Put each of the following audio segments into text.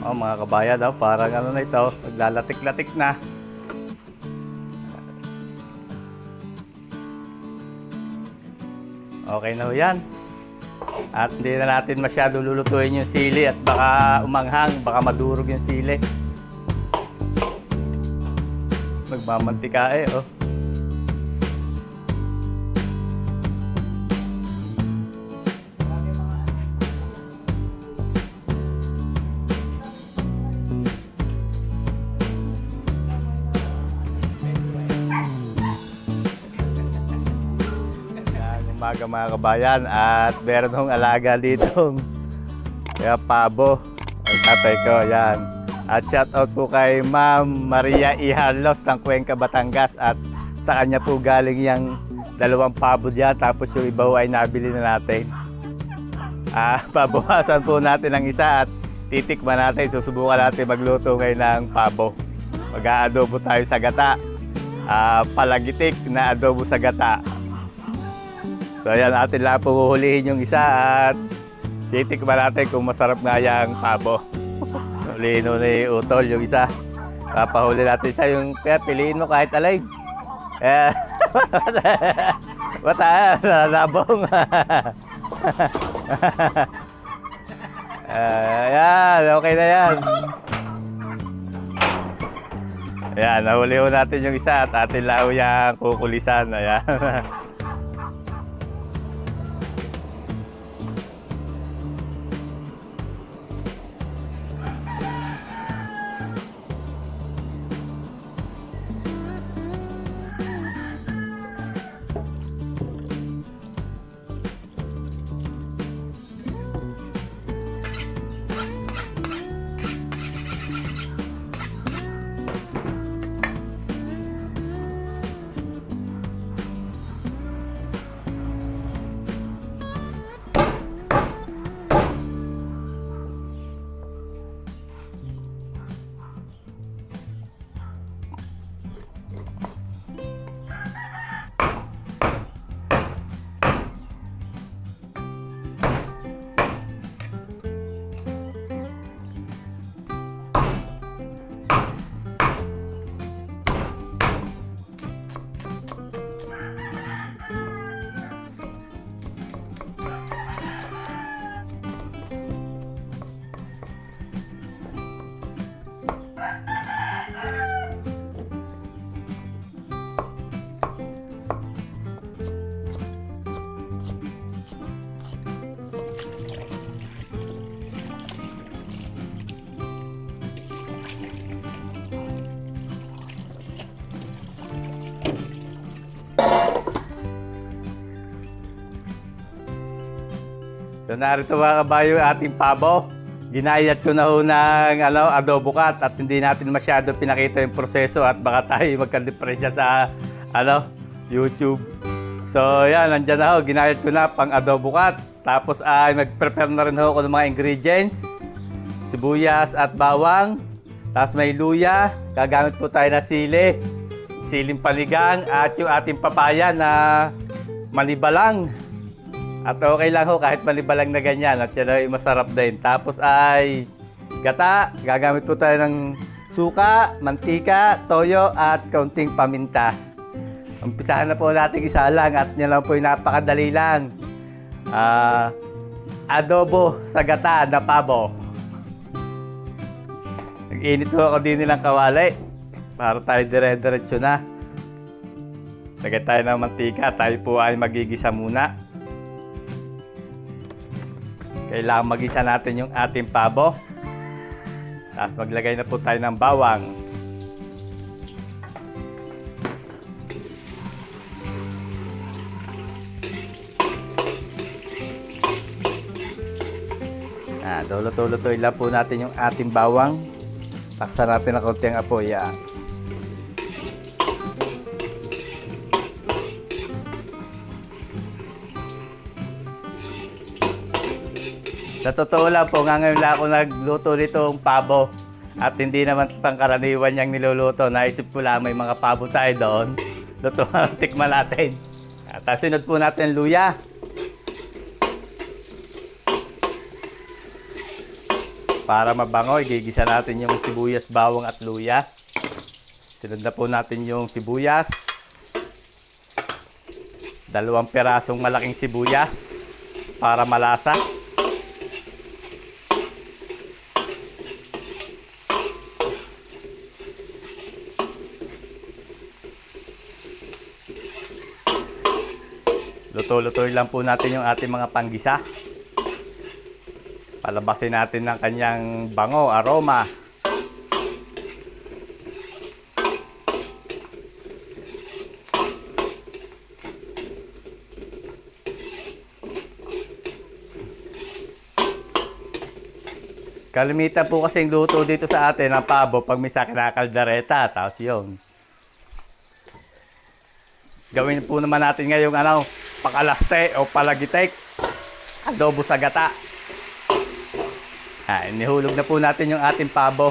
Oh, mga kabayan, oh, parang ano na ito, naglalatik-latik na. Okay na ho yan. At hindi na natin masyado lulutuin yung sili at baka umanghang, baka madurog yung sili. Magmamantika eh, oh. Umaga mga kabayan, at meron hong alaga ditong kaya pabo ang tatay ko, yan. At shout out po kay Ma'am Maria Ihalos ng Cuenca, Batangas, at sa kanya po galing yung 2 pabo diyan, tapos yung iba ay nabili na natin. Pabawasan po natin ang isa at titikman natin, susubukan natin magluto ngayon ng pabo. Mag-aadobo tayo sa gata, palagitik na adobo sa gata. So ayan, natin lang puhulihin yung isa at titikman natin kung masarap nga yung pabo. Hulihin mo ni Utol yung isa. Papahuli natin siya yung, kaya piliin mo kahit alay. Mataas, nabong. Ayan, okay na yan. Ayan, nahuli ho natin yung isa at atin lang yung kukulisan. Ayan. So narito mga kabayo yung ating pabo. Ginayat ko na ho ng adobo cut at hindi natin masyado pinakita yung proseso at baka tayo magka-diferensya sa YouTube. So yan, nandyan na ho. Ginayat ko na pang adobo cut. Tapos ay mag-prepare na rin ho ako ng mga ingredients. Sibuyas at bawang. Tapos may luya. Gagamit po tayo na sili. Siling panigang at yung ating papaya na manibalang. At okay lang ho kahit manibalang na ganyan at yan ay masarap din. Tapos ay gata, gagamit po tayo ng suka, mantika, toyo at kaunting paminta. Umpisahan na po natin isa lang at yan lang po yung napakadali lang. Adobo sa gata na pabo. Nag-init po ako din nilang kawali para tayo dire-diretso na. Lagay tayo ng mantika, tayo po ay magigisa muna. Kailangan magisa natin yung ating pabo. Tapos maglagay na po tayo ng bawang. Luto-lutoy lang po natin yung ating bawang. Taksan natin ng konti ang apoy. Sa totoo lang po, ngayon lang ako nagluto nitong pabo. At hindi naman pangkaraniwan niyang niluluto. Naisip ko lang may mga pabo tayo doon. Luto, tikman natin. At sinod po natin luya. Para mabango, igigisa natin yung sibuyas, bawang at luya. Sunod na po natin yung sibuyas. 2 pirasong malaking sibuyas para malasa. Luto-lutoy lang po natin yung ating mga panggisa. Palabasin natin ng kanyang bango, aroma. Kalimitan po kasing luto dito sa atin ng pabo pag may sa kinakaldereta. Tapos yun. Gawin po naman natin ngayong pakalaste o palagitek. Adobo sa gata. Inihulog na po natin yung ating pabo.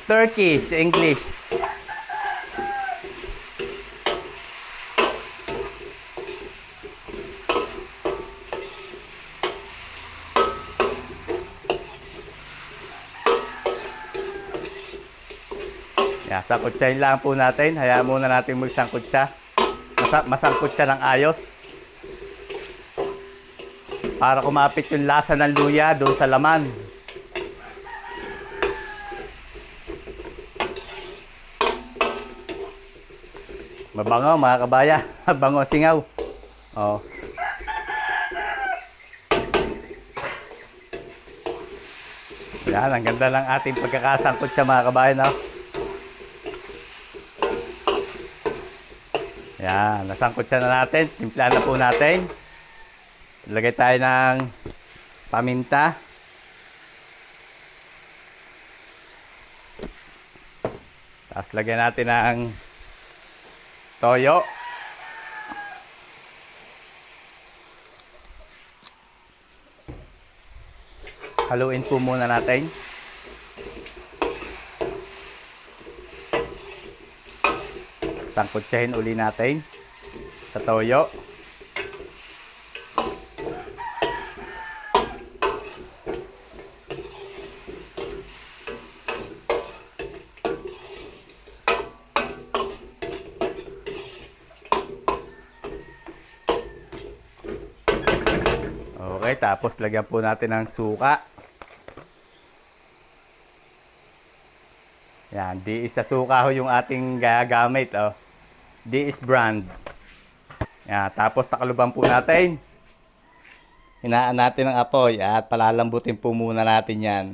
Turkey sa English. Sangkutsahin lang po natin. Hayaan muna natin magsangkut siya. Masangkut siya ng ayos. Para kumapit yung lasa ng luya doon sa laman. Mabango mga kabaya. Mabango singaw. Oh. Yan, ang ganda ng ating pagkakasangkot siya mga kabayan. No? Yan, nasangkot siya na natin. Timpla na po natin. Lagay tayo ng paminta. Tapos lagyan natin ng toyo. Haluin po muna natin. Sangkutsahin uli natin sa toyo. Okay, tapos lagyan po natin ng suka. Yan, DIS na suka ho yung ating gagamit. Oh. DIS brand. Yan, tapos takluban po natin. Hinaan natin ang apoy at palalambutin po muna natin yan.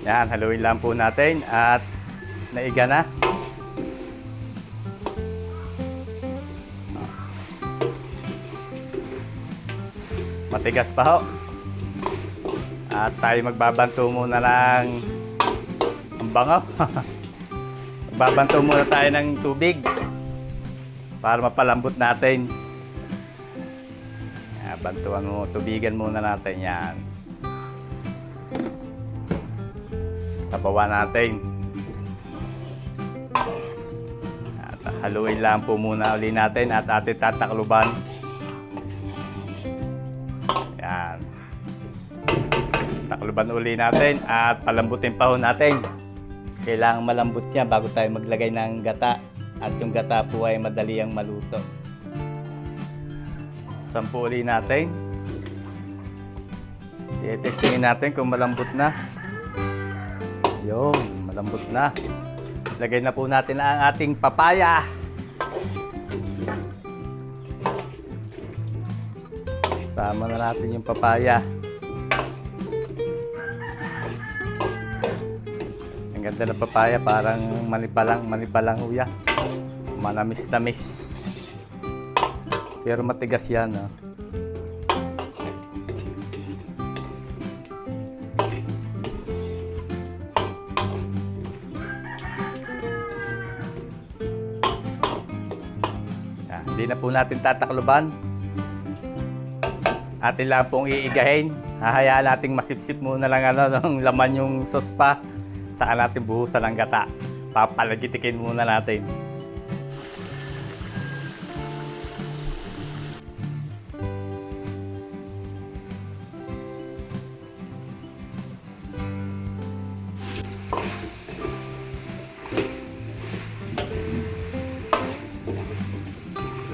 Yan, haluin lang po natin at naiga na. Matigas pa ho. At tayo magbabanto muna ng bango. Magbabanto muna tayo ng tubig para mapalambot natin. Yan, bantuan mo, tubigan muna natin yan. Sabawan natin. At haluin lang po muna uli natin at ating tatakluban. Yan. Takluban uli natin at palambutin pa ho natin. Kailangan malambot niya bago tayo maglagay ng gata. At yung gata po ay madali ang maluto. Sampu uli natin. I-testingin natin kung malambot na. Yun, malambot na. Lagay na po natin ang ating papaya. Sama na natin yung papaya. Ang ganda ng papaya, parang manipalang huya. Manamis-namis. Pero matigas yan. Oh. Hindi na po natin tatakluban. Atin lang pong iigahin. Hahayaan nating masipsip muna lang ng laman yung sauce pa. Saka natin buhusan ng gata. Papalagitikin muna natin.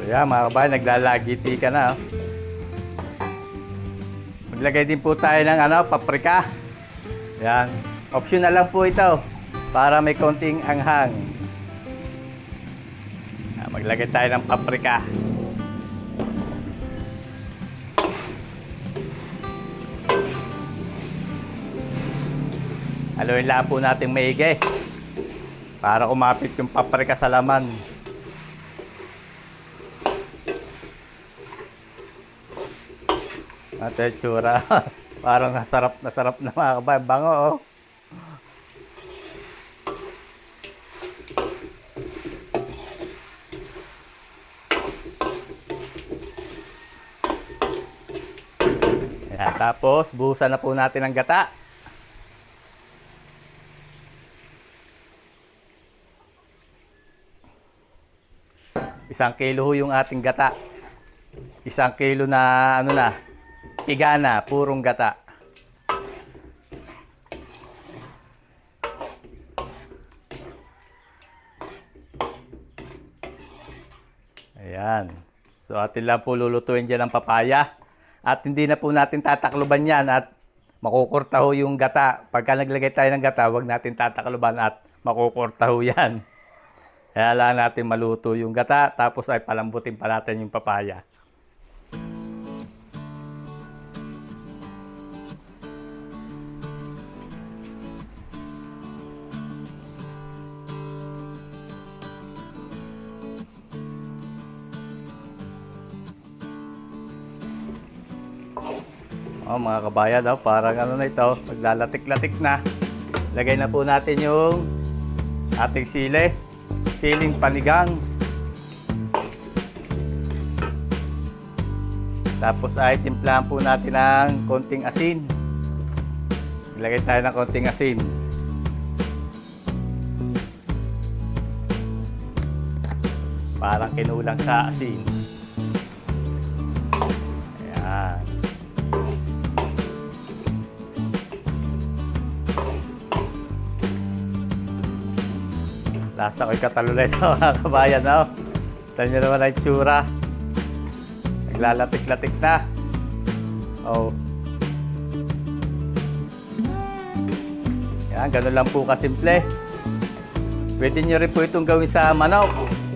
Ayan mga kabayan, naglalagiti ka na. Oh. Maglagay din po tayo ng paprika. Ayan. Optional lang po ito para may konting anghang. Ayan, maglagay tayo ng paprika. Haluin lang po natin maigi para kumapit yung paprika sa laman. At itsura, parang nasarap na mga kabayan. Bango, oh. Ayan, tapos, buhusan na po natin ang gata. Isang kilo yung ating gata. Isang kilo na igana, purong gata. Ayan. So atin lang po lulutuin dyan ang papaya. At hindi na po natin tatakluban yan at makukurta ho yung gata. Pagka naglagay tayo ng gata, huwag natin tatakluban at makukurta ho yan. Kaya lang natin maluto yung gata, tapos ay palambutin pa natin yung papaya. Oh, mga kabayan, parang na ito, maglalatik-latik na. Lagay na po natin yung ating siling panigang. Tapos ay timplahan po natin ng konting asin. Ilagay tayo ng konting asin. Parang kinulang sa asin. Ayan. Lasa ko'y katalulit sa mga kabayan, no? Tignan nyo naman ang itsura. Naglalatik-latik na. Oh. Yan, ganun lang po kasimple. Pwede nyo rin po itong gawin sa manok.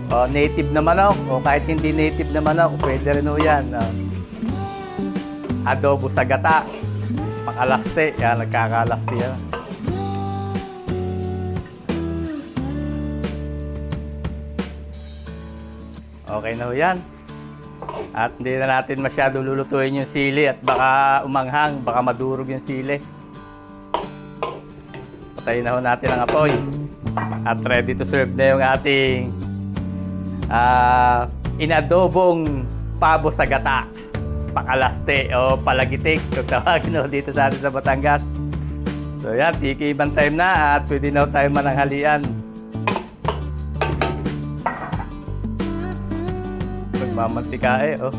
O, native na manok. O kahit hindi native na manok, pwede rin po yan. Adobo sa gata. Pakalaste. Yan, nagkakalaste yan. Okay na ho yan. At hindi na natin masyado lulutuin yung sili at baka umanghang, baka madurog yung sili. Patayin na ho natin ang apoy. At ready to serve na yung ating inadobong pabo sa gata. Pakalaste o palagitik kung tawagin ho dito sa atin sa Batangas. So yan, tiki-ibang time na at pwede na ho tayo mananghalian. Mamantika oh.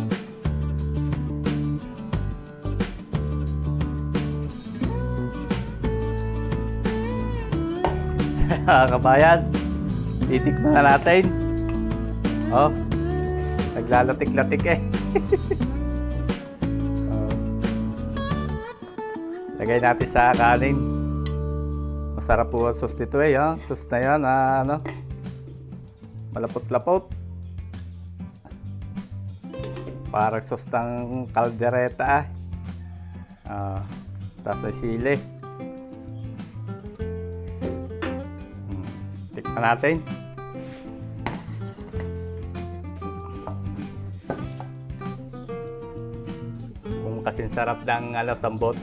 Kabayan, titikman na natin. Oh, naglalatik-latik eh. Lagay natin sa kanin. Masarap po ang sauce nito eh. Oh. Sauce na yan, malapot-lapot. Parang sauce ng kaldereta. Tapos ay sili. Tikman natin. Kung kasing sarap ng sambot.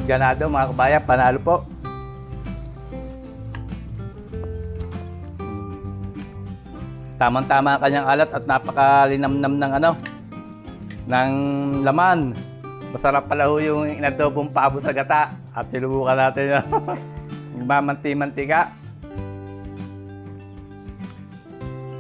Ganado mga kabayan, panalo po. Tamang-tama ang kanyang alat at napakalinamnam ng laman. Masarap pala ho yung inadobong pabo sa gata. At sinubukan natin yung mamanti-mantika.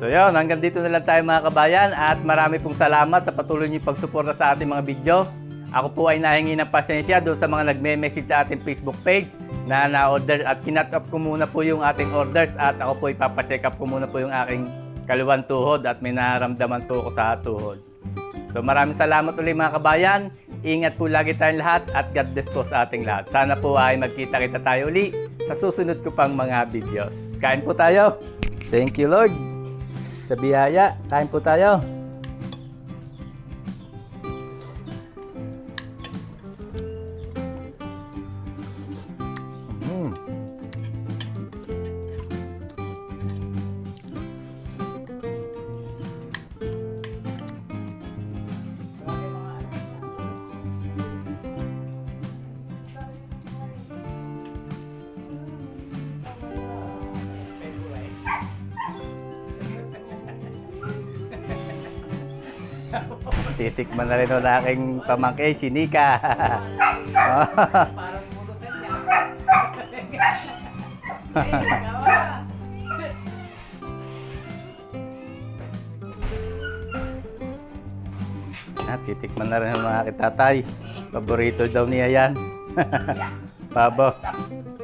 So yun, hanggang dito na lang tayo mga kabayan. At marami pong salamat sa patuloy niyong pagsuporta sa ating mga video. Ako po ay nahingi ng pasensya doon sa mga nagme-message sa ating Facebook page na na-order at kinat up ko muna po yung ating orders at ako po ipapacheck up ko muna po yung aking kaliwang tuhod at may nararamdaman po ako sa tuhod. So maraming salamat ulit mga kabayan. Ingat po lagi tayong lahat at God bless po sa ating lahat. Sana po ay magkita-kita tayo uli sa susunod ko pang mga videos. Kain po tayo. Thank you Lord. Sa biyaya, kain po tayo. Titikman na rin ng aking pamangkin, si Nika. Parang bulutan niya. Titikman na rin ng mga kitatay. Paborito daw niya yan. Pabo.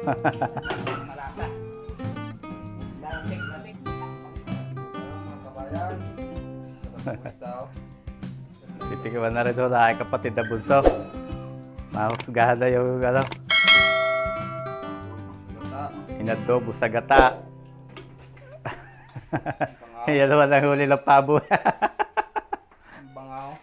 Malasa. Lasing. Mga kabayan. Titikman na rin daw ng aking kapatid na bunso. Mahusgahan na yung ano. Inadobo sa gata. Yan naman ang huli ng pabo. Bangaw.